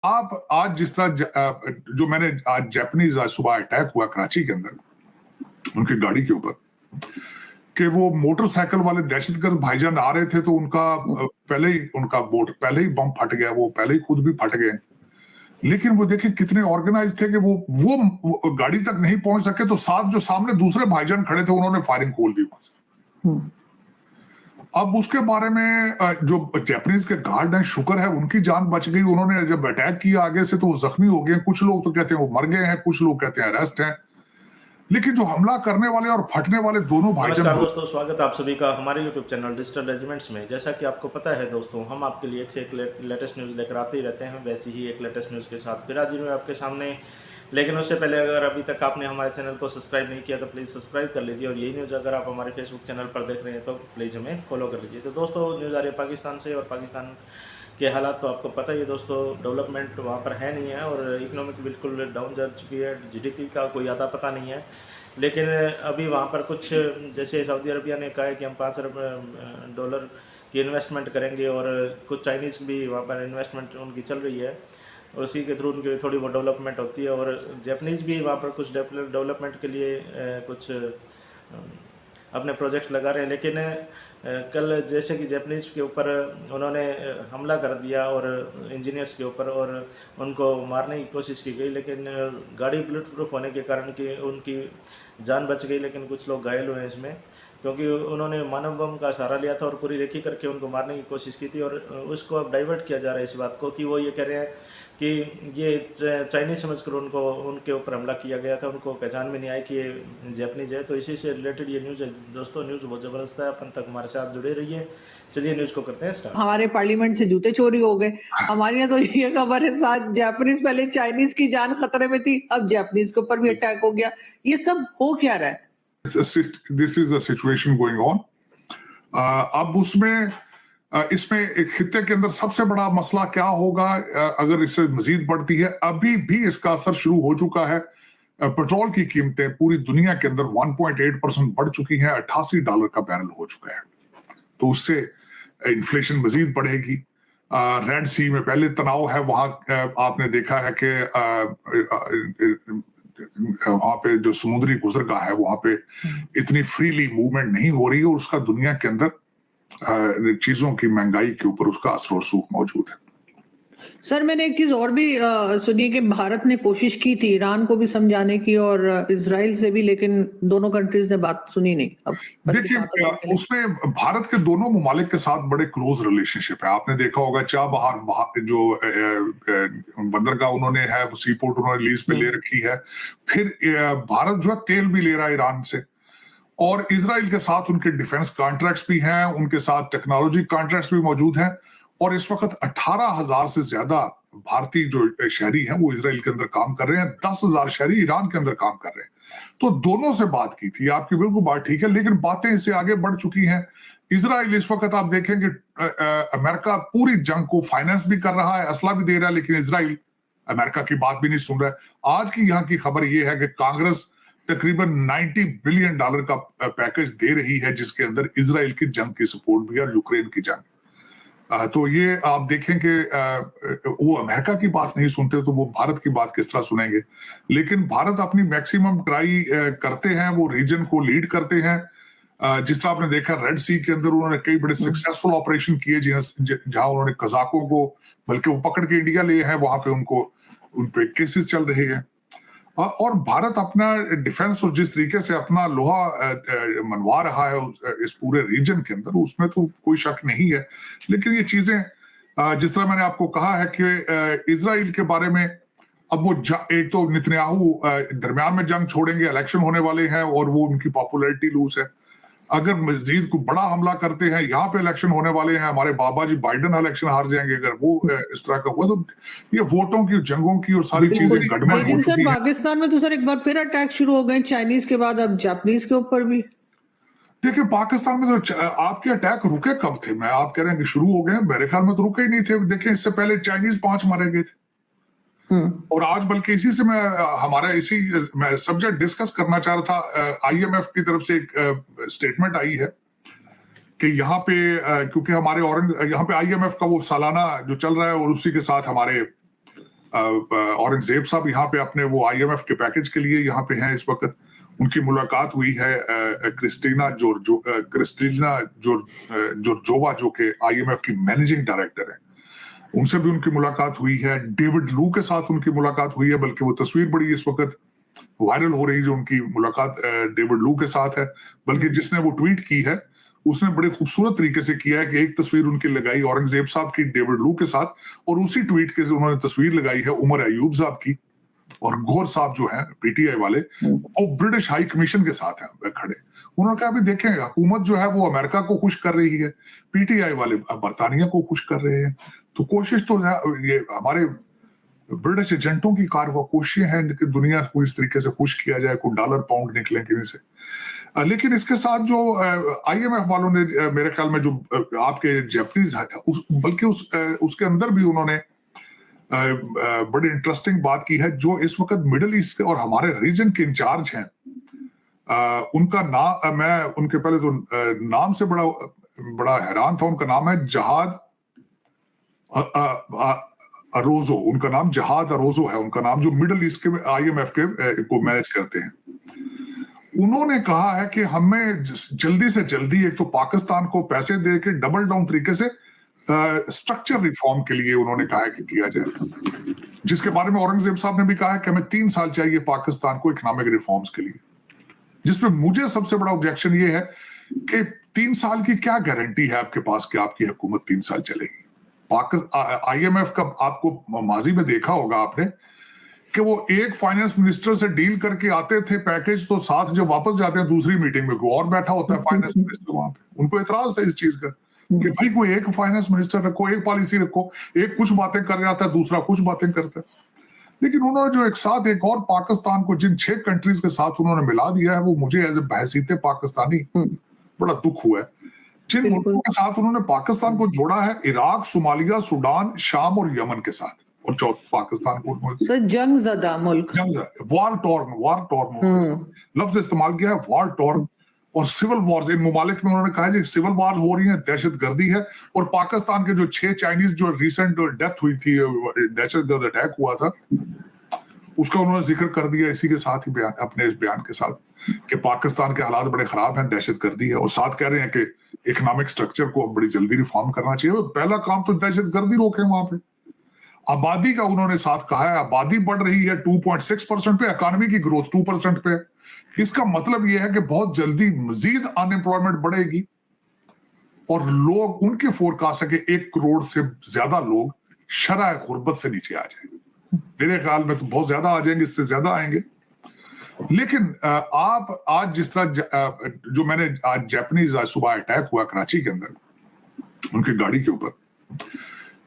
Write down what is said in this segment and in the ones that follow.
आप आज जिस तरह जो मैंने आज जापानीज आज सुबह अटैक हुआ कराची के अंदर उनकी गाड़ी के ऊपर कि वो मोटरसाइकिल वाले दहशतगर्द भाईजान आ रहे थे तो उनका पहले ही बम फट गया, वो पहले ही खुद भी फट गए। लेकिन वो देखिए कितने ऑर्गेनाइज थे कि वो गाड़ी तक नहीं पहुंच सके तो साथ जो सामने दूसरे भाईजान खड़े थे उन्होंने फायरिंग खोल दी वहां से। अब उसके बारे में जो जापानीज के गार्ड हैं, शुक्र है उनकी जान बच गई। उन्होंने जब अटैक किया आगे से तो वो जख्मी हो गए। कुछ लोग तो कहते हैं वो मर गए हैं, कुछ लोग कहते हैं अरेस्ट हैं। लेकिन जो हमला करने वाले और फटने वाले दोनों भाईजान। नमस्कार दोस्तों, स्वागत आप सभी का हमारे YouTube चैनल डिजिटल रेजिमेंट्स में। जैसा कि आपको पता है दोस्तों, हम आपके लिए एक से एक लेटेस्ट न्यूज़ लेकर आते ही रहते हैं। वैसी ही एक लेटेस्ट न्यूज़ के साथ फिर हाजिर हुए आपके सामने। लेकिन उससे पहले अगर अभी तक आपने हमारे चैनल को सब्सक्राइब नहीं किया तो प्लीज़ सब्सक्राइब कर लीजिए, और यही न्यूज़ अगर आप हमारे फेसबुक चैनल पर देख रहे हैं तो प्लीज़ हमें फॉलो कर लीजिए। तो दोस्तों, न्यूज़ आ रही है पाकिस्तान से, और पाकिस्तान के हालात तो आपको पता ही है दोस्तों। डेवलपमेंट वहाँ पर है नहीं है, और इकोनॉमिक बिल्कुल डाउन जा चुकी है। GDP का कोई आता पता नहीं है। लेकिन अभी वहाँ पर कुछ, जैसे सऊदी अरबिया ने कहा है कि हम $5 अरब की इन्वेस्टमेंट करेंगे, और कुछ चाइनीज़ भी वहाँ पर इन्वेस्टमेंट उनकी चल रही है, उसी के थ्रू उनकी थोड़ी बहुत डेवलपमेंट होती है। और जापानीज़ भी वहाँ पर कुछ डेवलपमेंट के लिए कुछ अपने प्रोजेक्ट लगा रहे हैं। लेकिन कल जैसे कि जापानीज़ के ऊपर उन्होंने हमला कर दिया और इंजीनियर्स के ऊपर, और उनको मारने की कोशिश की गई, लेकिन गाड़ी बुलेट प्रूफ होने के कारण कि उनकी जान बच गई। लेकिन कुछ लोग घायल हुए हैं इसमें, क्योंकि उन्होंने मानव बम का सहारा लिया था और पूरी रेकी करके उनको मारने की कोशिश की थी। और उसको अब डाइवर्ट किया जा रहा है इस बात को, कि वो ये कह रहे हैं कि ये चाइनीज़ समझकर उनके ऊपर हमला किया गया था, उनको पहचान में नहीं आई कि ये जापानीज है। तो इसी से रिलेटेड ये न्यूज़ है दोस्तों। न्यूज़ बहुत ज़बरदस्त है, अपन तक हमारे साथ जुड़े रहिए। चलिए न्यूज़ को करते हैं स्टार्ट। हमारे पार्लियामेंट से जूते चोरी हो गए। हमारे यहाँ तो ये खबर है, साथ जापानीज, पहले चाइनीज की जान खतरे में थी, अब जापानीज के ऊपर भी अटैक हो गया। ये सब हो क्या रहा है? This is the situation going on. अब इसमें एक खित्ते के अंदर सबसे बड़ा मसला क्या होगा अगर इससे मजीद बढ़ती है। अभी भी इसका असर शुरू हो चुका है। पेट्रोल की कीमतें पूरी दुनिया के अंदर 1.8% बढ़ चुकी हैं, $88 का बैरल हो चुका है। तो उससे इन्फ्लेशन मजीद बढ़ेगी। रेड सी में पहले तनाव है, वहां आपने देखा है कि वहां पे जो समुद्री गुजरगाह है वहां पे इतनी फ्रीली मूवमेंट नहीं हो रही है, और उसका दुनिया के अंदर चीजों की महंगाई के ऊपर उसका असर रसूख मौजूद है। सर, मैंने एक चीज और भी सुनी कि भारत ने कोशिश की थी ईरान को भी समझाने की और इजराइल से भी, लेकिन दोनों कंट्रीज ने बात सुनी नहीं। अब देखिए, उसमें भारत के दोनों ममालिक के साथ बड़े क्लोज रिलेशनशिप है। आपने देखा होगा चाबहार जो बंदरगाह उन्होंने है, वो सी पोर्ट उन्होंने लीज पे ले रखी है। फिर भारत जो है तेल भी ले रहा है ईरान से, और इजराइल के साथ उनके डिफेंस कॉन्ट्रैक्ट्स भी हैं, उनके साथ टेक्नोलॉजी कॉन्ट्रैक्ट्स भी मौजूद हैं। और इस वक्त 18,000 से ज्यादा भारतीय जो शहरी हैं वो इजराइल के अंदर काम कर रहे हैं, 10,000 शहरी ईरान के अंदर काम कर रहे हैं। तो दोनों से बात की थी, आपकी बिल्कुल बात ठीक है, लेकिन बातें इससे आगे बढ़ चुकी हैं। इजराइल इस वक्त आप देखेंगे अमेरिका पूरी जंग को फाइनेंस भी कर रहा है, असला भी दे रहा है, लेकिन इजराइल अमेरिका की बात भी नहीं सुन रहा है। आज की यहाँ की खबर यह है कि कांग्रेस तकरीबन $90 बिलियन का पैकेज दे रही है, जिसके अंदर इजराइल की जंग की सपोर्ट भी है और यूक्रेन की जंग। तो ये आप देखें कि वो अमेरिका की बात नहीं सुनते तो वो भारत की बात किस तरह सुनेंगे। लेकिन भारत अपनी मैक्सिमम ट्राई करते हैं, वो रीजन को लीड करते हैं। जिस तरह आपने देखा रेड सी के अंदर उन्होंने कई बड़े सक्सेसफुल ऑपरेशन किए, जहां उन्होंने कजाकों को बल्कि वो पकड़ के इंडिया लिए हैं, वहां पे उन पे केसेस चल रहे हैं। और भारत अपना डिफेंस और जिस तरीके से अपना लोहा मनवा रहा है इस पूरे रीजन के अंदर, उसमें तो कोई शक नहीं है। लेकिन ये चीजें जिस तरह मैंने आपको कहा है कि इजराइल के बारे में अब वो एक तो नेतन्याहू दरमियान में जंग छोड़ेंगे, इलेक्शन होने वाले हैं और वो उनकी पॉपुलैरिटी लूज है। अगर मजीद को बड़ा हमला करते हैं, यहाँ पे इलेक्शन होने वाले हैं, हमारे बाबा जी बाइडेन इलेक्शन हार जाएंगे अगर वो इस तरह का हुआ, तो ये वोटों की, जंगों की और सारी चीजें गड़बड़ हो चुकी हैं। पाकिस्तान में तो सर एक बार फिर अटैक शुरू हो गए चाइनीज के बाद, अब जापानीज के ऊपर भी। देखिए, पाकिस्तान में तो आपके अटैक रुके कब थे? मैं आप कह रहे हैं कि शुरू हो गए, मेरे ख्याल में तो रुके ही नहीं थे। देखिए, इससे पहले चाइनीज 5 मारे गए थे। और आज बल्कि इसी से मैं सब्जेक्ट डिस्कस करना चाह रहा था। IMF की तरफ से एक स्टेटमेंट आई है कि यहाँ पे क्योंकि हमारे यहाँ पे IMF का वो सालाना जो चल रहा है, और उसी के साथ हमारे औरंगजेब साहब यहाँ पे अपने वो IMF के पैकेज के लिए यहाँ पे हैं इस वक्त। उनकी मुलाकात हुई है क्रिस्टीना जोर्जोवा जो कि IMF की मैनेजिंग डायरेक्टर है, उनसे भी उनकी मुलाकात हुई है। डेविड लू के साथ उनकी मुलाकात हुई है, बल्कि वो तस्वीर बड़ी इस वक्त वायरल हो रही जो उनकी मुलाकात डेविड लू के साथ है। बल्कि जिसने वो ट्वीट की है उसने बड़े खूबसूरत तरीके से किया है कि एक तस्वीर उनकी लगाई औरंगजेब साहब की डेविड लू के साथ, और उसी ट्वीट के उन्होंने तस्वीर लगाई है उमर अयूब साहब की, और गौर साहब जो हैं PTI वाले वो ब्रिटिश हाई कमीशन के साथ हैं खड़े। उन्होंने कहा अभी देखें हुकूमत जो है वो अमेरिका को खुश कर रही है, PTI वाले बरतानिया को खुश कर रहे हैं। तो कोशिश तो ये हमारे ब्रिटिश एजेंटों की कोशिशें हैं कि दुनिया को इस तरीके से खुश किया जाए, कोई डॉलर पाउंड निकले कहीं से। लेकिन इसके साथ जो IMF वालों ने मेरे ख्याल में जो आपके जापानीज बल्कि उसके अंदर भी उन्होंने बड़ी इंटरेस्टिंग बात की है। जो इस वक्त मिडिल ईस्ट और हमारे रीजन के इंचार्ज हैं, उनका नाम मैं उनके पहले तो नाम से बड़ा हैरान था। उनका नाम है जहाद अरोजो, उनका नाम जहाद अरोजो है उनका नाम, जो मिडिल ईस्ट के IMF के को मैनेज करते हैं। उन्होंने कहा है कि हमें जल्दी से जल्दी एक तो पाकिस्तान को पैसे दे के डबल डाउन तरीके से स्ट्रक्चर रिफॉर्म के लिए उन्होंने कहा है कि किया जाए, जिसके बारे में औरंगजेब साहब ने भी कहा है कि हमें 3 साल चाहिए पाकिस्तान को इकोनॉमिक रिफॉर्म्स के लिए। जिसमें मुझे सबसे बड़ा ऑब्जेक्शन ये है कि 3 साल की क्या गारंटी है आपके पास कि आपकी हुकूमत 3 साल चलेगी। IMF का आपको माजी में देखा होगा आपने कि वो एक फाइनेंस मिनिस्टर से डील करके आते थे पैकेज, तो साथ जब वापस जाते हैं दूसरी मीटिंग में कोई और बैठा होता है फाइनेंस मिनिस्टर वहां पे। उनको एतराज था इस चीज का कि भाई कोई एक फाइनेंस मिनिस्टर रखो, एक पॉलिसी रखो, एक कुछ बातें कर जाता है, दूसरा कुछ बातें करता है। लेकिन उन्होंने जो एक और पाकिस्तान को जिन 6 कंट्रीज के साथ उन्होंने मिला दिया है, वो मुझे एज ए बहसीते पाकिस्तानी बड़ा दुख हुआ है। जिन मुल्कों के साथ उन्होंने पाकिस्तान को जोड़ा है, इराक, सोमालिया, सूडान, शाम और यमन के साथ, और पाकिस्तान को जंगज़दा मुल्क, वार टॉर्न लफ्ज इस्तेमाल किया है, वार टॉर्न और सिविल वॉर्स। इन मुमालिक में उन्होंने कहा है सिविल वॉर हो रही है, दहशतगर्दी है। और पाकिस्तान के जो 6 चाइनीज जो रिसेंट डेथ हुई थी, दहशतगर्द अटैक हुआ था, उसका उन्होंने जिक्र कर दिया इसी के साथ ही बयान, अपने इस बयान के साथ, कि पाकिस्तान के हालात बड़े खराब हैं, दहशतगर्दी है। और साथ कह रहे हैं कि इकोनॉमिक स्ट्रक्चर को बड़ी जल्दी रिफॉर्म करना चाहिए। पहला काम तो दहशतगर्दी रोके वहां पे। आबादी का उन्होंने साथ कहा है, आबादी बढ़ रही है 2.6% पे, इकोनॉमी की ग्रोथ 2% पे। इसका मतलब यह है कि बहुत जल्दी मजीद अनएम्प्लॉयमेंट बढ़ेगी और लोग, उनकी फोरकास्ट है कि 1 करोड़ से ज्यादा लोग शरह गुर्बत से नीचे आ जाएंगे। मेरे ख्याल में तो बहुत ज्यादा आ जाएंगे, इससे ज्यादा आएंगे। लेकिन आप आज जिस तरह जो मैंने आज जापानीज आज सुबह अटैक हुआ कराची के अंदर उनकी गाड़ी के ऊपर,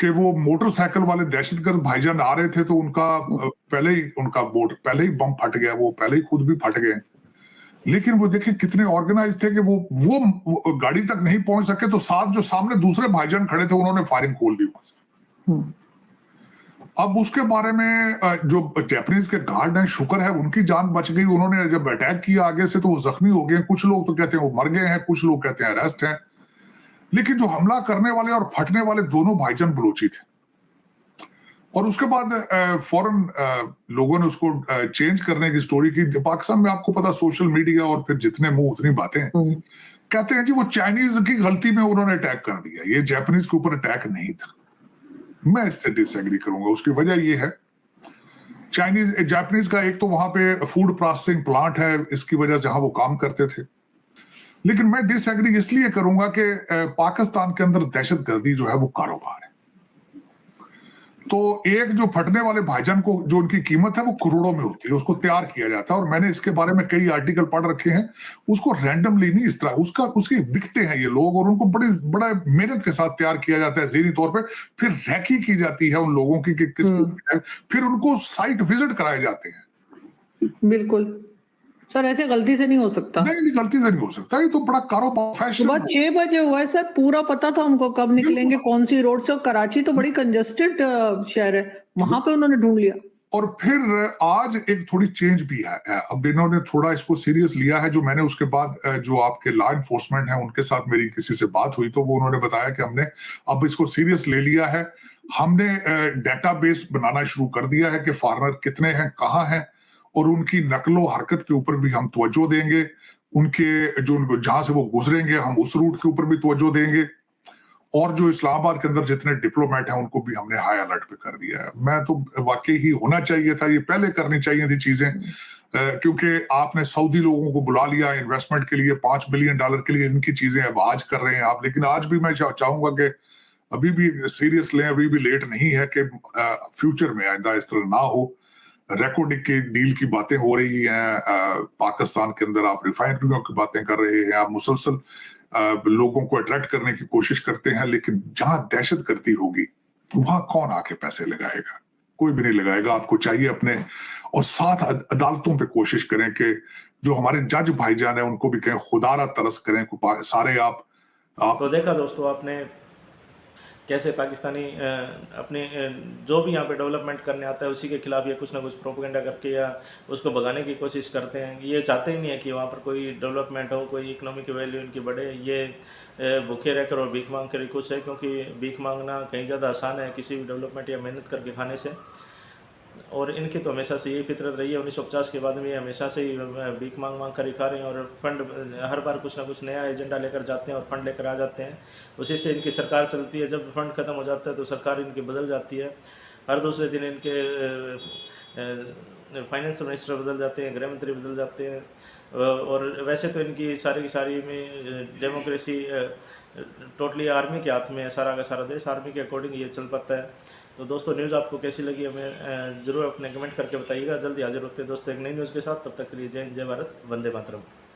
कि वो मोटरसाइकिल वाले दहशतगर्द भाईजान आ रहे थे, तो उनका पहले ही बम फट गया, वो पहले ही खुद भी फट गए। लेकिन वो देखिए कितने ऑर्गेनाइज थे कि वो गाड़ी तक नहीं पहुंच सके, तो साथ जो सामने दूसरे भाईजान खड़े थे उन्होंने फायरिंग खोल दी वहां से। अब उसके बारे में जो जापानीज के गार्ड हैं, शुक्र है उनकी जान बच गई। उन्होंने जब अटैक किया आगे से तो वो जख्मी हो गए। कुछ लोग तो कहते हैं वो मर गए हैं, कुछ लोग कहते हैं अरेस्ट हैं। लेकिन जो हमला करने वाले और फटने वाले दोनों भाईजान बलोची थे। और उसके बाद फौरन लोगों ने उसको चेंज करने की स्टोरी की। पाकिस्तान में आपको पता, सोशल मीडिया और फिर जितने मुंह उतनी बातें, कहते हैं जी वो चाइनीज की गलती में उन्होंने अटैक कर दिया, ये जापानीज के ऊपर अटैक नहीं था। मैं इससे डिसएग्री करूंगा। उसकी वजह ये है, जापानीज का एक तो वहां पे फूड प्रोसेसिंग प्लांट है, इसकी वजह से जहां वो काम करते थे। लेकिन मैं डिसएग्री इसलिए करूंगा कि पाकिस्तान के अंदर दहशतगर्दी जो है वो कारोबार है। तो एक जो फटने वाले भाईजान को जो उनकी कीमत है वो करोड़ों में होती है, उसको तैयार किया जाता है। और मैंने इसके बारे में कई आर्टिकल पढ़ रखे हैं। उसको रैंडमली नहीं, इस तरह उसके बिकते हैं ये लोग, और उनको बड़ा मेहनत के साथ तैयार किया जाता है ज़हनी तौर पे। फिर रैकी की जाती है उन लोगों की कि किसको, फिर उनको साइट विजिट कराए जाते हैं। बिल्कुल सर, ऐसे गलती से नहीं हो सकता। नहीं, गलती से नहीं हो सकता। ये तो बड़ा कारोबार। सुबह 6 बजे हुआ है सर, पूरा पता था उनको कब निकलेंगे, कौन सी रोड से। कराची तो बड़ी कंजेस्टेड शहर है, वहां पे उन्होंने ढूंढ लिया। और फिर आज एक थोड़ी चेंज भी है। अब इन्होंने थोड़ा इसको सीरियस लिया है। जो मैंने उसके बाद जो आपके लॉ एनफोर्समेंट है उनके साथ मेरी किसी से बात हुई, तो वो उन्होंने बताया कि हमने अब इसको सीरियस ले लिया है। हमने डेटाबेस बनाना शुरू कर दिया है कि फॉरेनर कितने हैं, कहाँ हैं, और उनकी नकलो हरकत के ऊपर भी हम तवज्जो देंगे। उनके जो जहां से वो गुजरेंगे हम उस रूट के ऊपर भी तवज्जो देंगे। और जो इस्लामाबाद के अंदर जितने डिप्लोमेट हैं उनको भी हमने हाई अलर्ट पे कर दिया है। मैं तो वाकई ही होना चाहिए था, ये पहले करनी चाहिए थी चीजें, क्योंकि आपने सऊदी लोगों को बुला लिया इन्वेस्टमेंट के लिए, $5 बिलियन के लिए इनकी चीजें अब आज कर रहे हैं आप। लेकिन आज भी मैं चाहूंगा कि अभी भी सीरियस लें, अभी भी लेट नहीं है कि फ्यूचर में आइंदा इस तरह ना हो। रेकॉर्डिंग की डील की बातें हो रही हैं पाकिस्तान के अंदर, आप रिफाइनरियों की बातें कर रहे हैं, आप मुसलसल लोगों को अट्रैक्ट करने की कोशिश करते हैं, लेकिन जहां दहशतगर्दी होगी वहां कौन आके पैसे लगाएगा? कोई भी नहीं लगाएगा। आपको चाहिए अपने, और साथ अदालतों पे कोशिश करें कि जो हमारे जज भाईजान है उनको भी कहें खुदारा तरस करें, सारे आप तो देखा दोस्तों आपने कैसे पाकिस्तानी अपने जो भी यहाँ पे डेवलपमेंट करने आता है उसी के खिलाफ ये कुछ ना कुछ प्रोपेगेंडा करके या उसको भगाने की कोशिश करते हैं। ये चाहते ही नहीं है कि वहाँ पर कोई डेवलपमेंट हो, कोई इकोनॉमिक वैल्यू इनकी बढ़े। ये भूखे रहकर और भीख मांग कर खुश है, क्योंकि भीख मांगना कहीं ज़्यादा आसान है किसी भी डेवलपमेंट या मेहनत करके खाने से। और इनकी तो हमेशा से यही फितरत रही है, 1950 के बाद में ये हमेशा से ही भीख मांग मांग कर ही खा रहे हैं। और फंड हर बार कुछ ना कुछ नया एजेंडा लेकर जाते हैं और फंड लेकर आ जाते हैं, उसी से इनकी सरकार चलती है। जब फंड ख़त्म हो जाता है तो सरकार इनकी बदल जाती है। हर दूसरे दिन इनके फाइनेंस मिनिस्टर बदल जाते हैं, गृह मंत्री बदल जाते हैं। और वैसे तो इनकी सारी की सारी में डेमोक्रेसी टोटली आर्मी के हाथ में है, सारा का सारा देश आर्मी के अकॉर्डिंग ये चल पाता है। तो दोस्तों न्यूज़ आपको कैसी लगी हमें ज़रूर अपने कमेंट करके बताइएगा। जल्दी हाजिर होते हैं दोस्तों एक नई न्यूज़ के साथ। तब तक के लिए जय हिंद, जय भारत, वंदे मातरम।